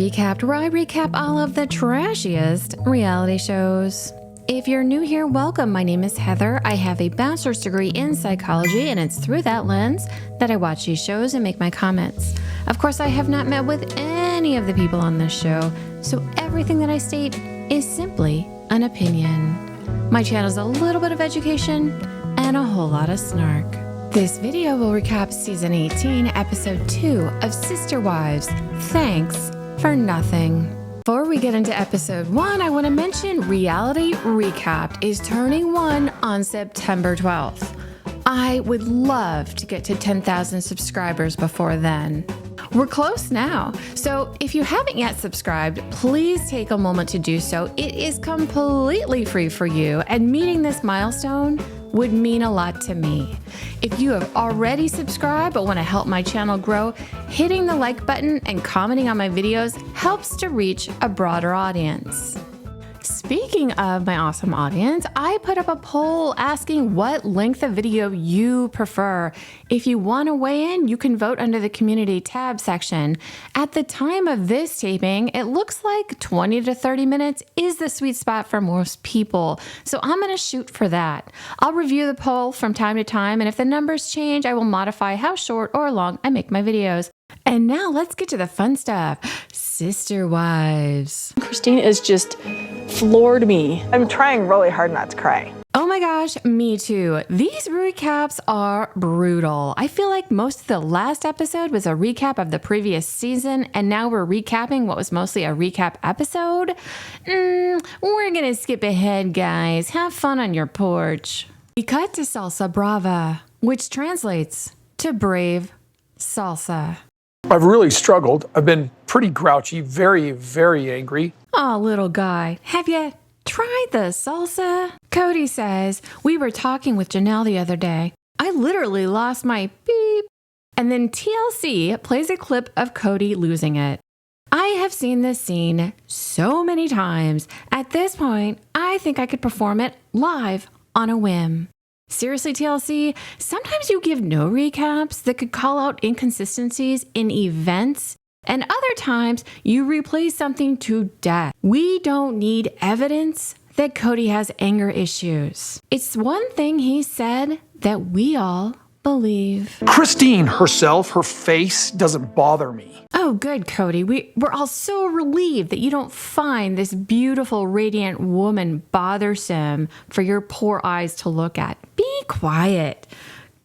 Recapped, where I recap all of the trashiest reality shows. If you're new here, welcome. My name is Heather. I have a bachelor's degree in psychology, and it's through that lens that I watch these shows and make my comments. Of course, I have not met with any of the people on this show, so everything that I state is simply an opinion. My channel is a little bit of education and a whole lot of snark. This video will recap Season 18, Episode 2 of Sister Wives. Thanks for nothing. Before we get into Episode 1, I want to mention Reality Recapped is turning 1 on September 12th. I would love to get to 10,000 subscribers before then. We're close now, so if you haven't yet subscribed, please take a moment to do so. It is completely free for you, and meeting this milestone would mean a lot to me. If you have already subscribed but want to help my channel grow, hitting the like button and commenting on my videos helps to reach a broader audience. Speaking of my awesome audience, I put up a poll asking what length of video you prefer. If you want to weigh in, you can vote under the community tab section. At the time of this taping, it looks like 20 to 30 minutes is the sweet spot for most people. So I'm going to shoot for that. I'll review the poll from time to time, and if the numbers change, I will modify how short or long I make my videos. And now let's get to the fun stuff. Sister Wives. Christine has just floored me. I'm trying really hard not to cry. Oh my gosh, me too. These recaps are brutal. I feel like most of the last episode was a recap of the previous season, and now we're recapping what was mostly a recap episode. We're gonna skip ahead, guys. Have fun on your porch. We cut to Salsa Brava, which translates to Brave Salsa. I've really struggled. I've been pretty grouchy, very, very angry. Aw, little guy, have you tried the salsa? Cody says, we were talking with Janelle the other day. I literally lost my beep. And then TLC plays a clip of Cody losing it. I have seen this scene so many times. At this point, I think I could perform it live on a whim. Seriously, TLC, sometimes you give no recaps that could call out inconsistencies in events, and other times you replay something to death. We don't need evidence that Cody has anger issues. It's one thing he said that we all believe. Christine herself, her face doesn't bother me. Oh, good, Cody. We're all so relieved that you don't find this beautiful, radiant woman bothersome for your poor eyes to look at. Be quiet.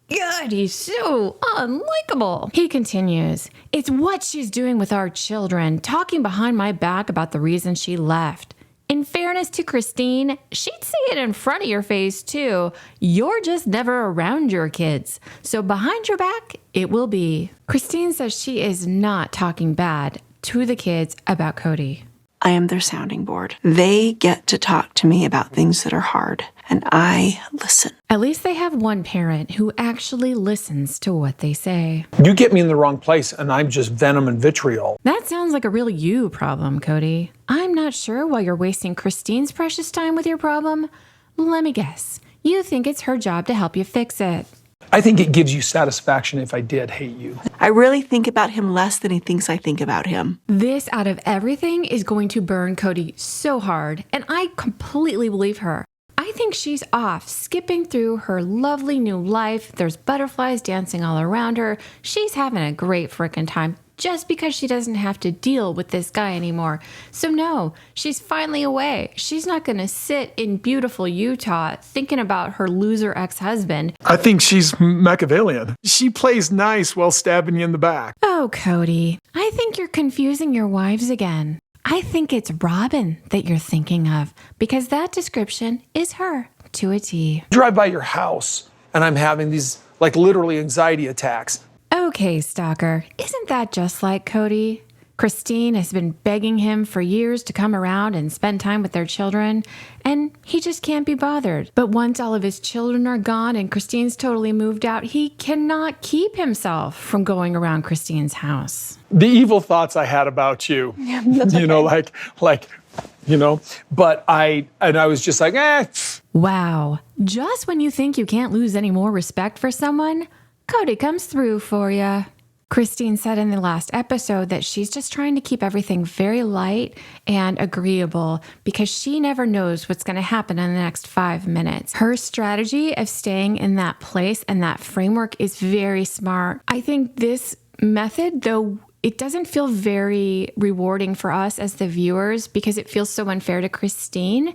God, he's so unlikable. He continues, it's what she's doing with our children, talking behind my back about the reason she left. In fairness to Christine, she'd say it in front of your face too. You're just never around your kids. So behind your back, it will be. Christine says she is not talking bad to the kids about Cody. I am their sounding board. They get to talk to me about things that are hard, and I listen. At least they have one parent who actually listens to what they say. You get me in the wrong place, and I'm just venom and vitriol. That sounds like a real you problem, Cody. I'm not sure why you're wasting Christine's precious time with your problem. Let me guess. You think it's her job to help you fix it. I think it gives you satisfaction if I did hate you. I really think about him less than he thinks I think about him. This, out of everything, is going to burn Cody so hard, and I completely believe her. I think she's off, skipping through her lovely new life. There's butterflies dancing all around her. She's having a great frickin' time just because she doesn't have to deal with this guy anymore. So no, she's finally away. She's not gonna sit in beautiful Utah thinking about her loser ex-husband. I think she's Machiavellian. She plays nice while stabbing you in the back. Oh, Cody, I think you're confusing your wives again. I think it's Robin that you're thinking of, because that description is her to a T. Drive by your house, and I'm having these, literally anxiety attacks. Okay, stalker, isn't that just like Cody? Christine has been begging him for years to come around and spend time with their children, and he just can't be bothered. But once all of his children are gone and Christine's totally moved out, he cannot keep himself from going around Christine's house. The evil thoughts I had about you, but I was just like, Wow, just when you think you can't lose any more respect for someone, Cody comes through for ya. Christine said in the last episode that she's just trying to keep everything very light and agreeable because she never knows what's going to happen in the next 5 minutes. Her strategy of staying in that place and that framework is very smart. I think this method, though, it doesn't feel very rewarding for us as the viewers because it feels so unfair to Christine.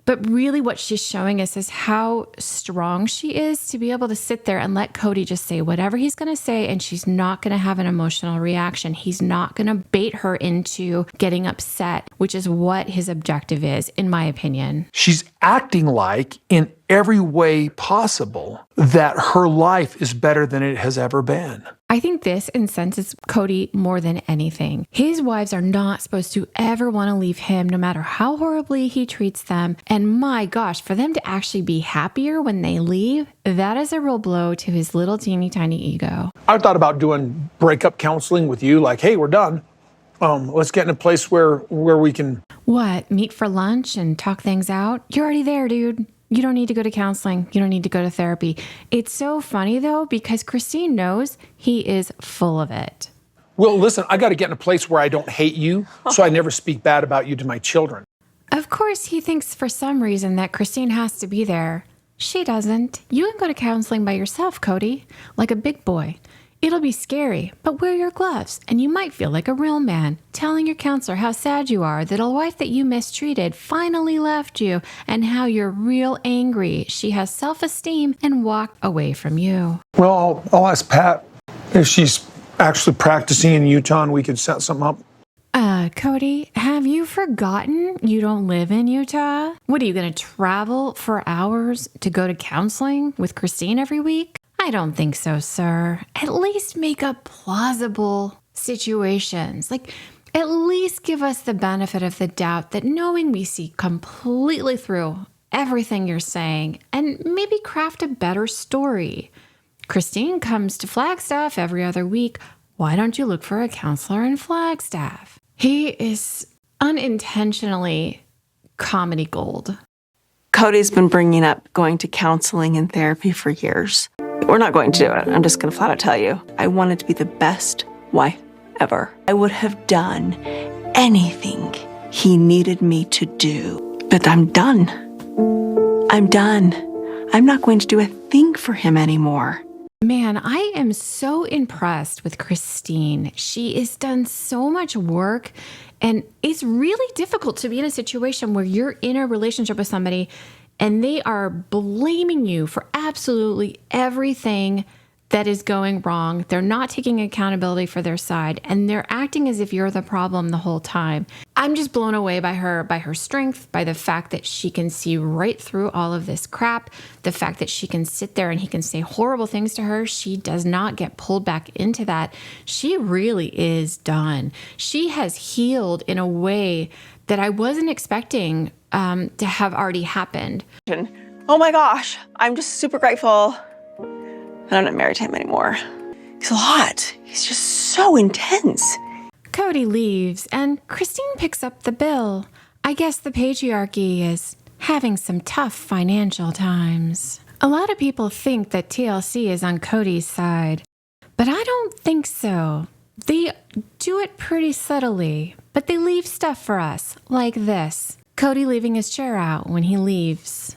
But really what she's showing us is how strong she is to be able to sit there and let Cody just say whatever he's going to say, and she's not going to have an emotional reaction. He's not going to bait her into getting upset, which is what his objective is, in my opinion. She's acting like, in every way possible, that her life is better than it has ever been. I think this incenses Cody more than anything. His wives are not supposed to ever want to leave him, no matter how horribly he treats them. And my gosh, for them to actually be happier when they leave, that is a real blow to his little teeny tiny ego. I thought about doing breakup counseling with you, like, hey, we're done. Let's get in a place where we can... What, meet for lunch and talk things out? You're already there, dude. You don't need to go to counseling. You don't need to go to therapy. It's so funny, though, because Christine knows he is full of it. Well, listen, I got to get in a place where I don't hate you, so I never speak bad about you to my children. Of course, he thinks for some reason that Christine has to be there. She doesn't. You can go to counseling by yourself, Cody, like a big boy. It'll be scary, but wear your gloves, and you might feel like a real man, telling your counselor how sad you are that a wife that you mistreated finally left you, and how you're real angry she has self-esteem and walked away from you. Well, I'll ask Pat if she's actually practicing in Utah and we could set something up. Cody, have you forgotten you don't live in Utah? What, are you going to travel for hours to go to counseling with Christine every week? I don't think so, sir. At least make up plausible situations. Like, at least give us the benefit of the doubt that knowing we see completely through everything you're saying, and maybe craft a better story. Christine comes to Flagstaff every other week. Why don't you look for a counselor in Flagstaff? He is unintentionally comedy gold. Cody's been bringing up going to counseling and therapy for years. We're not going to do it. I'm just going to flat out tell you. I wanted to be the best wife ever. I would have done anything he needed me to do. But I'm done. I'm done. I'm not going to do a thing for him anymore. Man, I am so impressed with Christine. She has done so much work, and it's really difficult to be in a situation where you're in a relationship with somebody and they are blaming you for absolutely everything that is going wrong. They're not taking accountability for their side, and they're acting as if you're the problem the whole time. I'm just blown away by her strength, by the fact that she can see right through all of this crap, the fact that she can sit there and he can say horrible things to her. She does not get pulled back into that. She really is done. She has healed in a way that I wasn't expecting to have already happened. Oh my gosh, I'm just super grateful that I'm not married to him anymore. He's a lot. He's just so intense. Cody leaves, and Christine picks up the bill. I guess the patriarchy is having some tough financial times. A lot of people think that TLC is on Cody's side, but I don't think so. They do it pretty subtly, but they leave stuff for us, like this. Cody leaving his chair out when he leaves.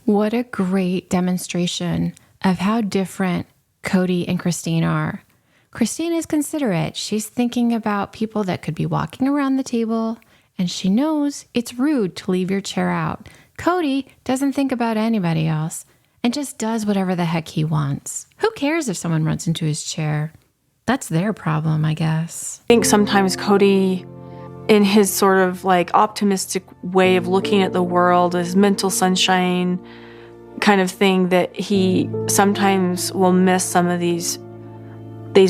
What a great demonstration of how different Cody and Christine are. Christine is considerate. She's thinking about people that could be walking around the table, and she knows it's rude to leave your chair out. Cody doesn't think about anybody else and just does whatever the heck he wants. Who cares if someone runs into his chair? That's their problem, I guess. I think sometimes Cody, in his sort of like optimistic way of looking at the world, his mental sunshine kind of thing, that he sometimes will miss some of these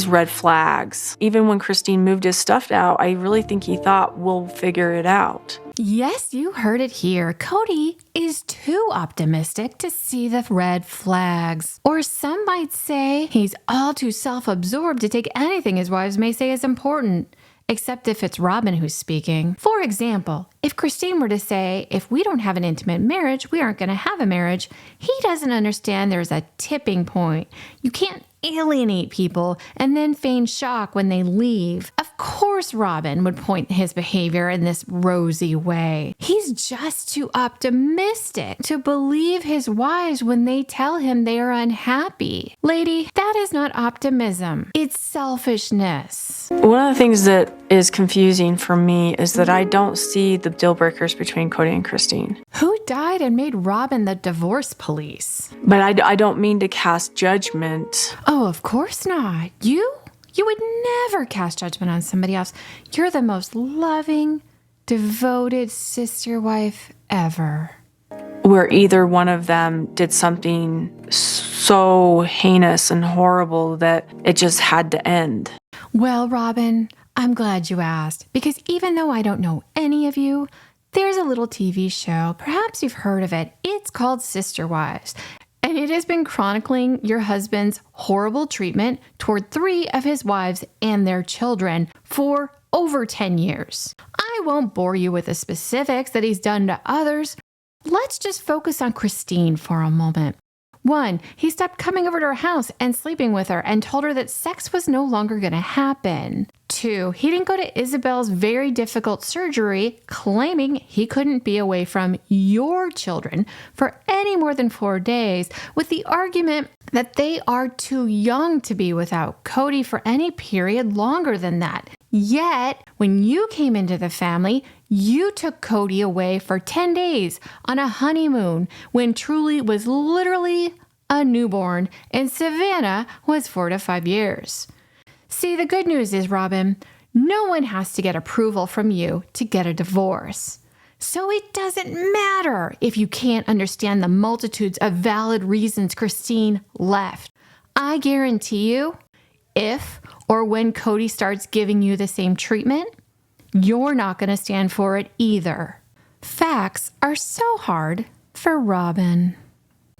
red flags. Even when Christine moved his stuff out, I really think he thought, we'll figure it out. Yes, you heard it here. Cody is too optimistic to see the red flags. Or some might say he's all too self-absorbed to take anything his wives may say is important. except if it's Robin who's speaking. For example, if Christine were to say, if we don't have an intimate marriage, we aren't going to have a marriage, he doesn't understand there's a tipping point. You can't alienate people and then feign shock when they leave. Of course, Robin would point his behavior in this rosy way. He's just too optimistic to believe his wives when they tell him they are unhappy. Lady, that is not optimism. It's selfishness. One of the things that is confusing for me is that I don't see the deal breakers between Cody and Christine. Who died and made Robin the divorce police? But I don't mean to cast judgment. Oh, of course not. You would never cast judgment on somebody else. You're the most loving, devoted sister wife ever. Where either one of them did something so heinous and horrible that it just had to end. Well, Robin, I'm glad you asked, because even though I don't know any of you, there's a little TV show, perhaps you've heard of it. It's called Sister Wives, and it has been chronicling your husband's horrible treatment toward 3 of his wives and their children for over 10 years. I won't bore you with the specifics that he's done to others. Let's just focus on Christine for a moment. 1, he stopped coming over to her house and sleeping with her and told her that sex was no longer going to happen. 2, he didn't go to Isabel's very difficult surgery, claiming he couldn't be away from your children for any more than 4 days, with the argument that they are too young to be without Cody for any period longer than that. Yet, when you came into the family, you took Cody away for 10 days on a honeymoon when Truly was literally a newborn and Savannah was 4 to 5 years. See, the good news is, Robin, no one has to get approval from you to get a divorce. So it doesn't matter if you can't understand the multitudes of valid reasons Christine left. I guarantee you, if or when Cody starts giving you the same treatment, you're not going to stand for it either. Facts are so hard for Robin.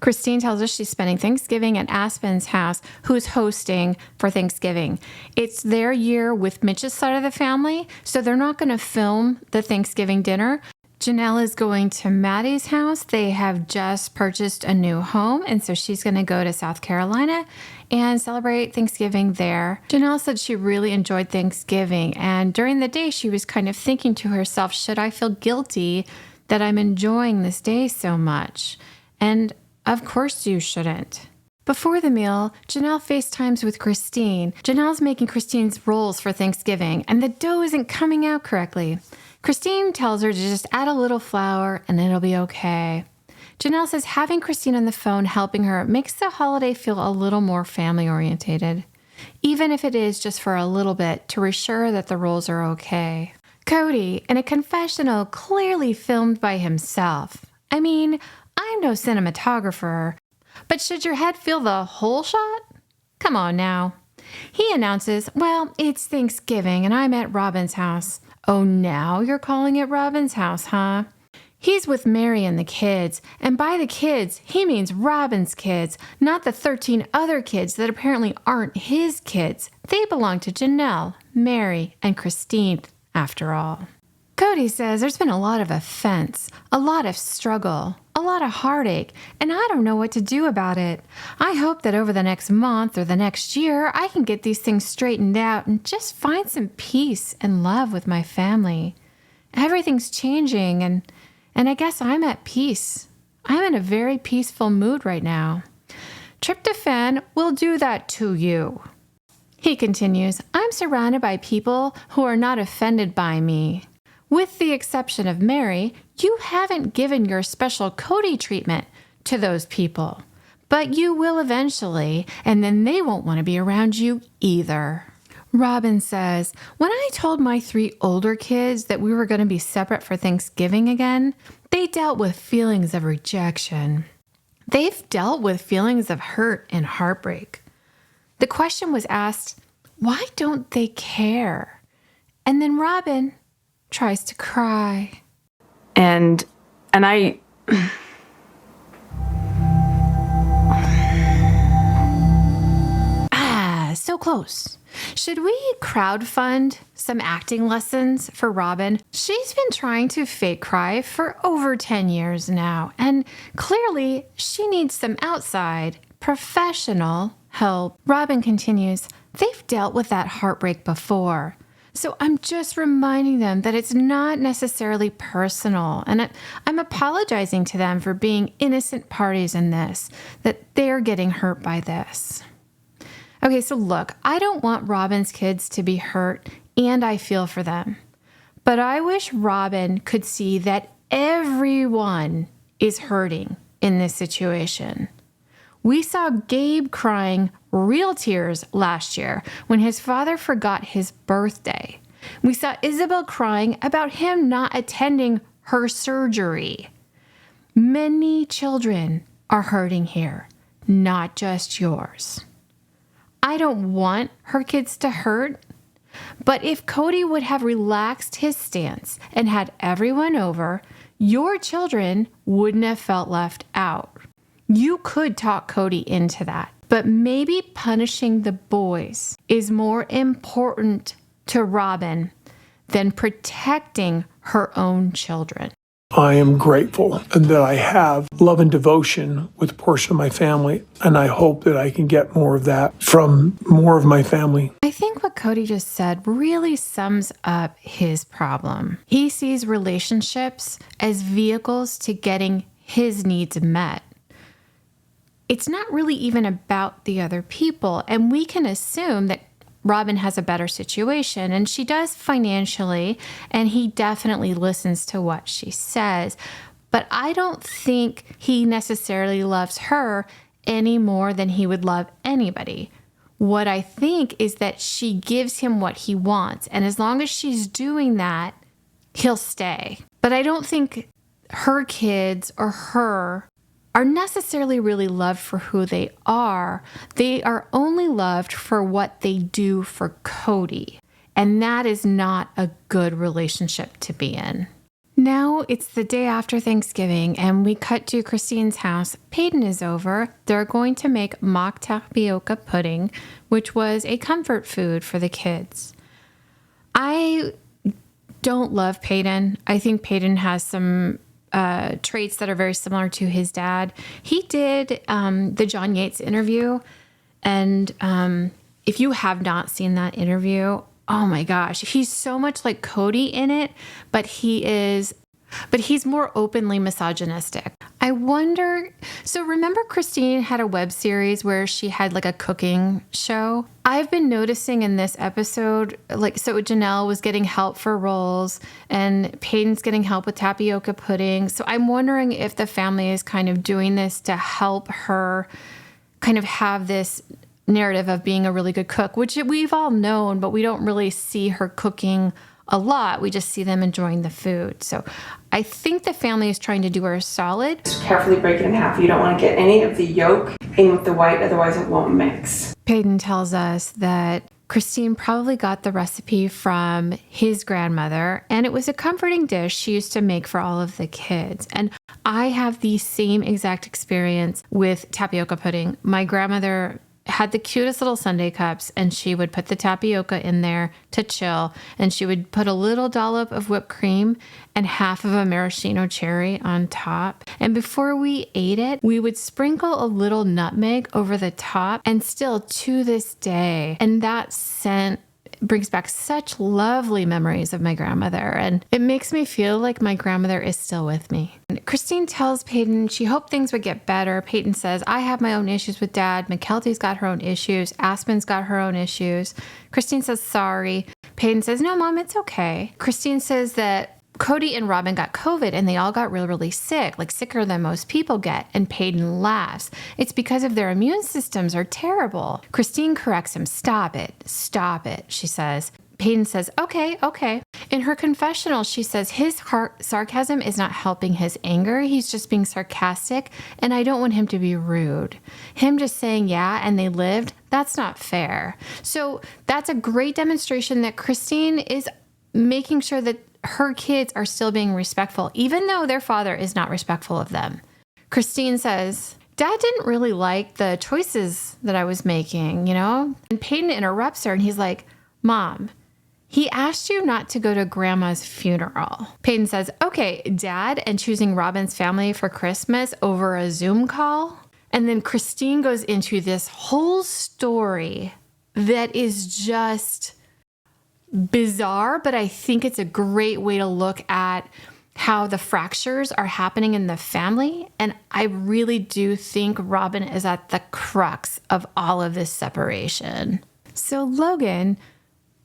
Christine tells us she's spending Thanksgiving at Aspen's house, who's hosting for Thanksgiving. It's their year with Mitch's side of the family, so they're not going to film the Thanksgiving dinner. Janelle is going to Maddie's house. They have just purchased a new home, and so she's going to go to South Carolina and celebrate Thanksgiving there. Janelle said she really enjoyed Thanksgiving, and during the day she was kind of thinking to herself, should I feel guilty that I'm enjoying this day so much? And of course you shouldn't. Before the meal, Janelle FaceTimes with Christine. Janelle's making Christine's rolls for Thanksgiving, and the dough isn't coming out correctly. Christine tells her to just add a little flour and it'll be okay. Janelle says having Christine on the phone helping her makes the holiday feel a little more family-orientated, even if it is just for a little bit to reassure that the rolls are okay. Cody, in a confessional clearly filmed by himself. I mean, I'm no cinematographer, but should your head feel the whole shot? Come on now. He announces, well, it's Thanksgiving and I'm at Robin's house. Oh, now you're calling it Robin's house, huh? He's with Mary and the kids, and by the kids, he means Robin's kids, not the 13 other kids that apparently aren't his kids. They belong to Janelle, Mary, and Christine, after all. Cody says there's been a lot of offense, a lot of struggle, a lot of heartache, and I don't know what to do about it. I hope that over the next month or the next year, I can get these things straightened out and just find some peace and love with my family. Everything's changing, and I guess I'm at peace. I'm in a very peaceful mood right now. Tryptophan will do that to you. He continues, I'm surrounded by people who are not offended by me. With the exception of Mary, you haven't given your special Cody treatment to those people. But you will eventually, and then they won't want to be around you either. Robin says, when I told my 3 older kids that we were going to be separate for Thanksgiving again, they dealt with feelings of rejection. They've dealt with feelings of hurt and heartbreak. The question was asked, why don't they care? And then Robin tries to cry. And I So close. Should we crowdfund some acting lessons for Robin? She's been trying to fake cry for over 10 years now, and clearly she needs some outside, professional help. Robin continues, they've dealt with that heartbreak before. So I'm just reminding them that it's not necessarily personal, and I'm apologizing to them for being innocent parties in this, that they're getting hurt by this. Okay, so look, I don't want Robin's kids to be hurt, and I feel for them. But I wish Robin could see that everyone is hurting in this situation. We saw Gabe crying real tears last year when his father forgot his birthday. We saw Isabel crying about him not attending her surgery. Many children are hurting here, not just yours. I don't want her kids to hurt, but if Cody would have relaxed his stance and had everyone over, your children wouldn't have felt left out. You could talk Cody into that, but maybe punishing the boys is more important to Robin than protecting her own children. I am grateful that I have love and devotion with a portion of my family, and I hope that I can get more of that from more of my family. I think what Cody just said really sums up his problem. He sees relationships as vehicles to getting his needs met. It's not really even about the other people, and we can assume that Robin has a better situation, and she does financially, and he definitely listens to what she says. But I don't think he necessarily loves her any more than he would love anybody. What I think is that she gives him what he wants, and as long as she's doing that, he'll stay. But I don't think her kids or her are necessarily really loved for who they are. They are only loved for what they do for Cody. And that is not a good relationship to be in. Now it's the day after Thanksgiving, and we cut to Christine's house. Peyton is over. They're going to make mock tapioca pudding, which was a comfort food for the kids. I don't love Peyton. I think Peyton has some traits that are very similar to his dad. He did the John Yates interview, and if you have not seen that interview, oh my gosh, he's so much like Cody in it, but he's more openly misogynistic. I wonder, so remember Christine had a web series where she had like a cooking show? I've been noticing in this episode, so Janelle was getting help for rolls and Peyton's getting help with tapioca pudding. So I'm wondering if the family is kind of doing this to help her kind of have this narrative of being a really good cook, which we've all known, but we don't really see her cooking a lot. We just see them enjoying the food. So I think the family is trying to do her a solid. Carefully break it in half. You don't want to get any of the yolk in with the white, otherwise it won't mix. Peyton tells us that Christine probably got the recipe from his grandmother, and it was a comforting dish she used to make for all of the kids. And I have the same exact experience with tapioca pudding. My grandmother had the cutest little sundae cups, and she would put the tapioca in there to chill, and she would put a little dollop of whipped cream and half of a maraschino cherry on top. And before we ate it, we would sprinkle a little nutmeg over the top, and still to this day, and that scent brings back such lovely memories of my grandmother, and it makes me feel like my grandmother is still with me. Christine tells Peyton she hoped things would get better. Peyton says, I have my own issues with Dad. McKelty's got her own issues. Aspen's got her own issues. Christine says, sorry. Peyton says, no, Mom, it's okay. Christine says that Cody and Robin got COVID and they all got really, really sick, like sicker than most people get. And Peyton laughs. It's because of their immune systems are terrible. Christine corrects him. Stop it, she says. Peyton says, okay. In her confessional, she says his sarcasm is not helping his anger. He's just being sarcastic, and I don't want him to be rude. Him just saying, yeah, and they lived, that's not fair. So that's a great demonstration that Christine is making sure that her kids are still being respectful, even though their father is not respectful of them. Christine says, Dad didn't really like the choices that I was making, you know? And Peyton interrupts her and he's like, Mom, he asked you not to go to Grandma's funeral. Peyton says, okay, Dad, and choosing Robin's family for Christmas over a Zoom call. And then Christine goes into this whole story that is just bizarre, but I think it's a great way to look at how the fractures are happening in the family. And I really do think Robin is at the crux of all of this separation. So Logan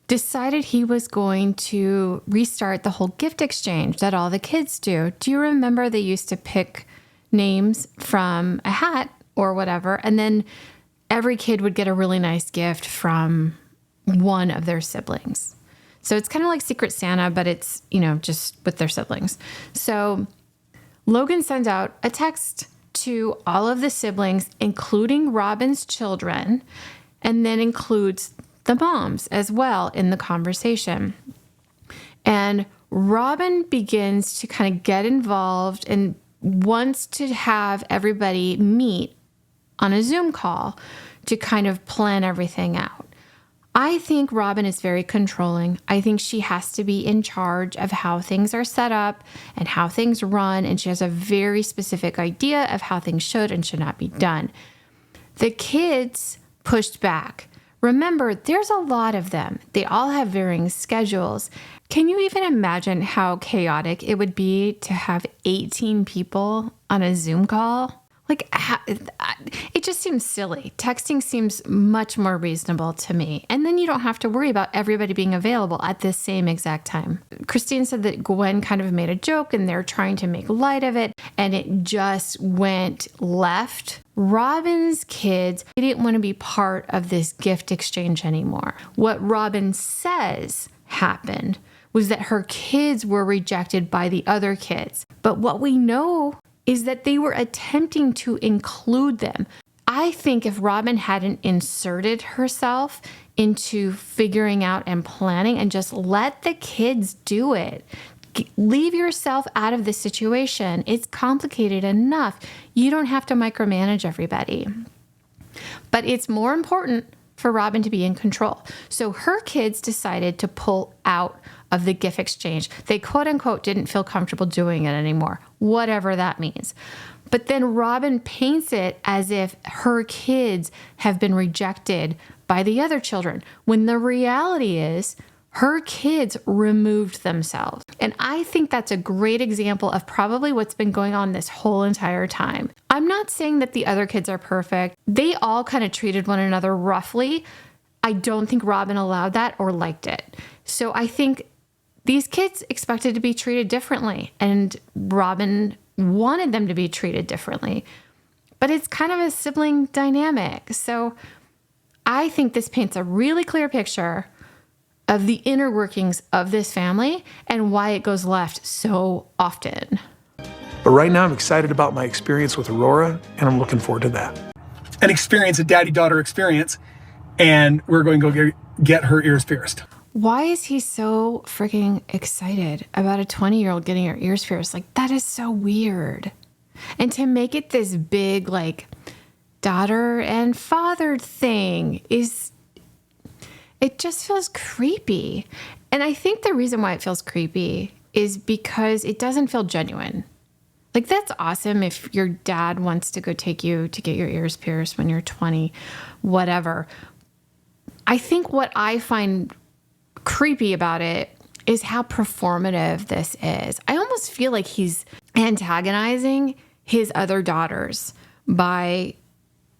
decided he was going to restart the whole gift exchange that all the kids do. Do you remember they used to pick names from a hat or whatever, and then every kid would get a really nice gift from one of their siblings? So it's kind of like Secret Santa, but it's, you know, just with their siblings. So Logan sends out a text to all of the siblings, including Robin's children, and then includes the moms as well in the conversation. And Robin begins to kind of get involved and wants to have everybody meet on a Zoom call to kind of plan everything out. I think Robin is very controlling. I think she has to be in charge of how things are set up and how things run, and she has a very specific idea of how things should and should not be done. The kids pushed back. Remember, there's a lot of them. They all have varying schedules. Can you even imagine how chaotic it would be to have 18 people on a Zoom call? Like, it just seems silly. Texting seems much more reasonable to me. And then you don't have to worry about everybody being available at the same exact time. Christine said that Gwen kind of made a joke and they're trying to make light of it, and it just went left. Robin's kids, they didn't want to be part of this gift exchange anymore. What Robin says happened was that her kids were rejected by the other kids. But what we know is that they were attempting to include them. I think if Robin hadn't inserted herself into figuring out and planning and just let the kids do it, leave yourself out of the situation. It's complicated enough. You don't have to micromanage everybody. But it's more important for Robin to be in control. So her kids decided to pull out of the gift exchange. They quote unquote didn't feel comfortable doing it anymore, whatever that means. But then Robin paints it as if her kids have been rejected by the other children, when the reality is her kids removed themselves. And I think that's a great example of probably what's been going on this whole entire time. I'm not saying that the other kids are perfect. They all kind of treated one another roughly. I don't think Robin allowed that or liked it. So I think these kids expected to be treated differently, and Robin wanted them to be treated differently. But it's kind of a sibling dynamic. So I think this paints a really clear picture of the inner workings of this family and why it goes left so often. But right now I'm excited about my experience with Aurora, and I'm looking forward to that. An experience, a daddy-daughter experience, and we're going to go get her ears pierced. Why is he so freaking excited about a 20-year-old getting her ears pierced? Like, that is so weird. And to make it this big, like, daughter and father thing it just feels creepy. And I think the reason why it feels creepy is because it doesn't feel genuine. Like, that's awesome if your dad wants to go take you to get your ears pierced when you're 20, whatever. I think what I find creepy about it is how performative this is. I almost feel like he's antagonizing his other daughters by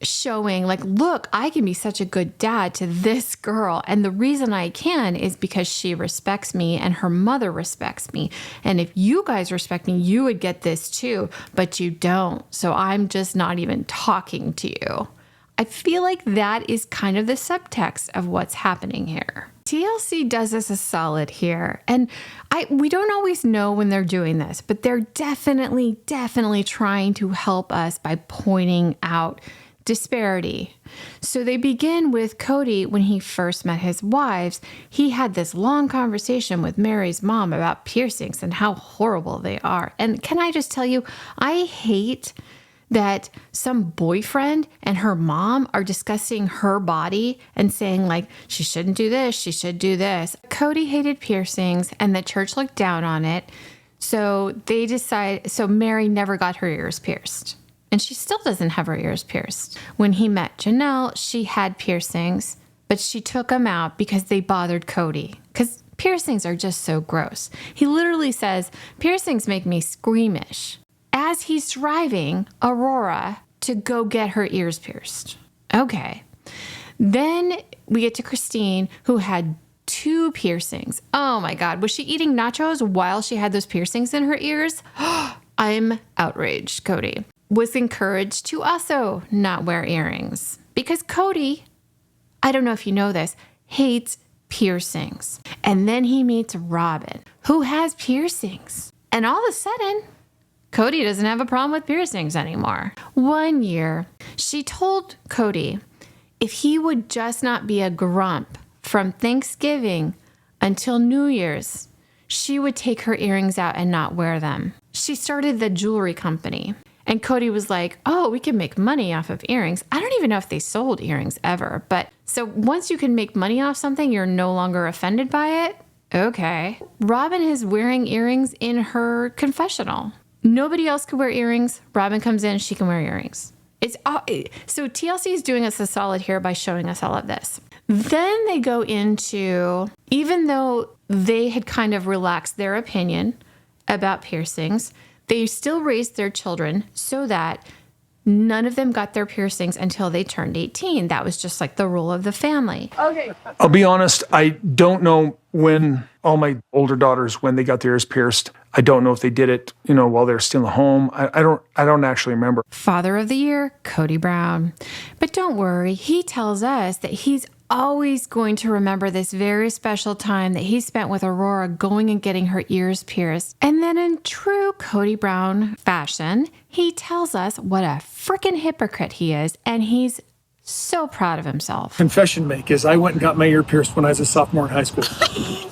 showing, like, look, I can be such a good dad to this girl. And the reason I can is because she respects me and her mother respects me. And if you guys respect me, you would get this too, but you don't. So I'm just not even talking to you. I feel like that is kind of the subtext of what's happening here. TLC does us a solid here. And we don't always know when they're doing this, but they're definitely trying to help us by pointing out disparity. So they begin with Cody when he first met his wives. He had this long conversation with Mary's mom about piercings and how horrible they are. And can I just tell you, I hate that some boyfriend and her mom are discussing her body and saying like, she shouldn't do this, she should do this. Cody hated piercings and the church looked down on it. So Mary never got her ears pierced. And she still doesn't have her ears pierced. When he met Janelle, she had piercings, but she took them out because they bothered Cody. Because piercings are just so gross. He literally says, piercings make me squeamish, as he's driving Aurora to go get her ears pierced. Okay. Then we get to Christine, who had 2 piercings. Oh my God. Was she eating nachos while she had those piercings in her ears? I'm outraged. Cody was encouraged to also not wear earrings because Cody, I don't know if you know this, hates piercings. And then he meets Robin, who has piercings. And all of a sudden, Cody doesn't have a problem with piercings anymore. One year, she told Cody if he would just not be a grump from Thanksgiving until New Year's, she would take her earrings out and not wear them. She started the jewelry company. And Cody was like, oh, we can make money off of earrings. I don't even know if they sold earrings ever. But so once you can make money off something, you're no longer offended by it. Okay. Robin is wearing earrings in her confessional. Nobody else could wear earrings. Robin comes in, she can wear earrings. So TLC is doing us a solid here by showing us all of this. Then they go into, even though they had kind of relaxed their opinion about piercings, they still raised their children so that none of them got their piercings until they turned 18. That was just like the rule of the family. Okay. I'll be honest, I don't know when all my older daughters, when they got their ears pierced. I don't know if they did it, while they're still at home. I don't actually remember. Father of the Year, Cody Brown. But don't worry, he tells us that he's always going to remember this very special time that he spent with Aurora going and getting her ears pierced. And then in true Cody Brown fashion, he tells us what a freaking hypocrite he is, and he's so proud of himself. Confession make is I went and got my ear pierced when I was a sophomore in high school.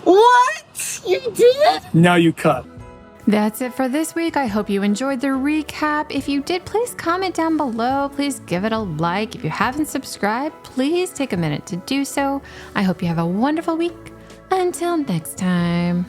What? You did? Now you cut. That's it for this week. I hope you enjoyed the recap. If you did, please comment down below. Please give it a like. If you haven't subscribed, please take a minute to do so. I hope you have a wonderful week. Until next time.